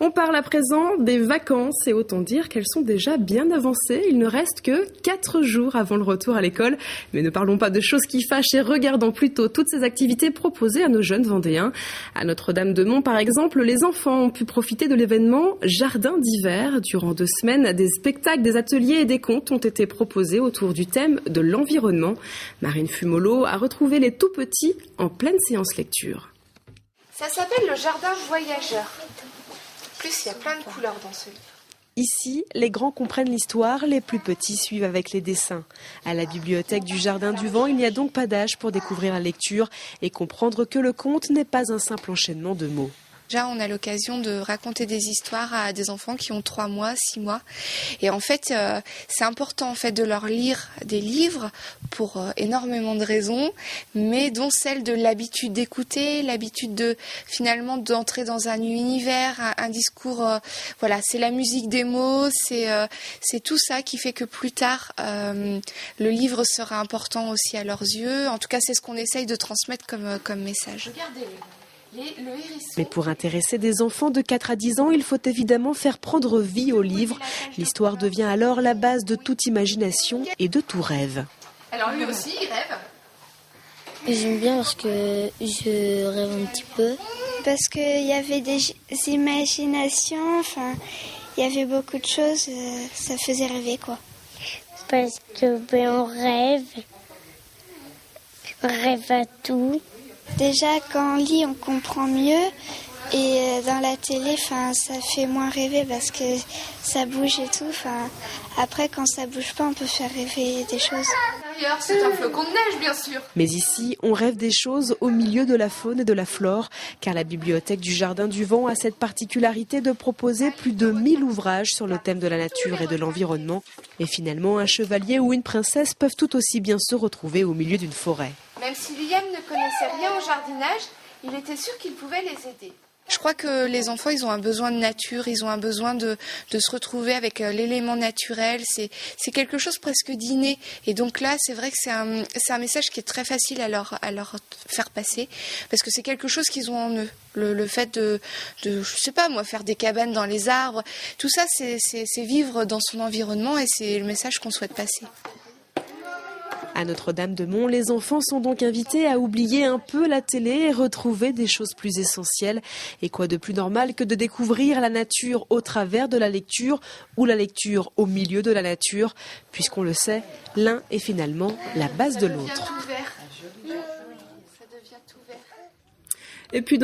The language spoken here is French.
On parle à présent des vacances et autant dire qu'elles sont déjà bien avancées. Il ne reste que 4 jours avant le retour à l'école. Mais ne parlons pas de choses qui fâchent et regardons plutôt toutes ces activités proposées à nos jeunes Vendéens. À Notre-Dame-de-Mont, par exemple, les enfants ont pu profiter de l'événement Jardin d'hiver. Durant 2 semaines, des spectacles, des ateliers et des contes ont été proposés autour du thème de l'environnement. Marine Fumolo a retrouvé les tout-petits en pleine séance lecture. Ça s'appelle le jardin voyageur. En plus, il y a plein de couleurs dans ce livre. Ici, les grands comprennent l'histoire, les plus petits suivent avec les dessins. À la bibliothèque du Jardin du Vent, il n'y a donc pas d'âge pour découvrir la lecture et comprendre que le conte n'est pas un simple enchaînement de mots. Déjà, on a l'occasion de raconter des histoires à des enfants qui ont 3 mois, 6 mois. Et en fait, c'est important en fait de leur lire des livres pour énormément de raisons, mais dont celle de l'habitude d'écouter, l'habitude de finalement d'entrer dans un univers, un discours. Voilà, c'est la musique des mots, c'est tout ça qui fait que plus tard, le livre sera important aussi à leurs yeux. En tout cas, c'est ce qu'on essaye de transmettre comme message. Regardez-les. Mais pour intéresser des enfants de 4 à 10 ans, il faut évidemment faire prendre vie au livre. L'histoire devient alors la base de toute imagination et de tout rêve. Alors lui aussi, il rêve. J'aime bien parce que je rêve un petit peu. Parce qu'il y avait des imaginations, enfin, il y avait beaucoup de choses, ça faisait rêver quoi. Parce que on rêve à tout. Déjà, quand on lit, on comprend mieux. Et dans la télé, ça fait moins rêver parce que ça bouge et tout. Après, quand ça bouge pas, on peut faire rêver des choses. D'ailleurs, c'est un flocon de neige, bien sûr. Mais ici, on rêve des choses au milieu de la faune et de la flore, car la bibliothèque du Jardin du Vent a cette particularité de proposer plus de 1000 ouvrages sur le thème de la nature et de l'environnement. Et finalement, un chevalier ou une princesse peuvent tout aussi bien se retrouver au milieu d'une forêt. Même si Liam ne connaissait rien au jardinage, il était sûr qu'il pouvait les aider. Je crois que les enfants, ils ont un besoin de nature, ils ont un besoin de se retrouver avec l'élément naturel. C'est quelque chose presque d'inné. Et donc là, c'est vrai que c'est un message qui est très facile à leur faire passer, parce que c'est quelque chose qu'ils ont en eux. Le fait de je sais pas moi, faire des cabanes dans les arbres, tout ça, c'est vivre dans son environnement et c'est le message qu'on souhaite passer. À Notre-Dame-de-Mont, les enfants sont donc invités à oublier un peu la télé et retrouver des choses plus essentielles. Et quoi de plus normal que de découvrir la nature au travers de la lecture ou la lecture au milieu de la nature, puisqu'on le sait, l'un est finalement la base de l'autre. Et puis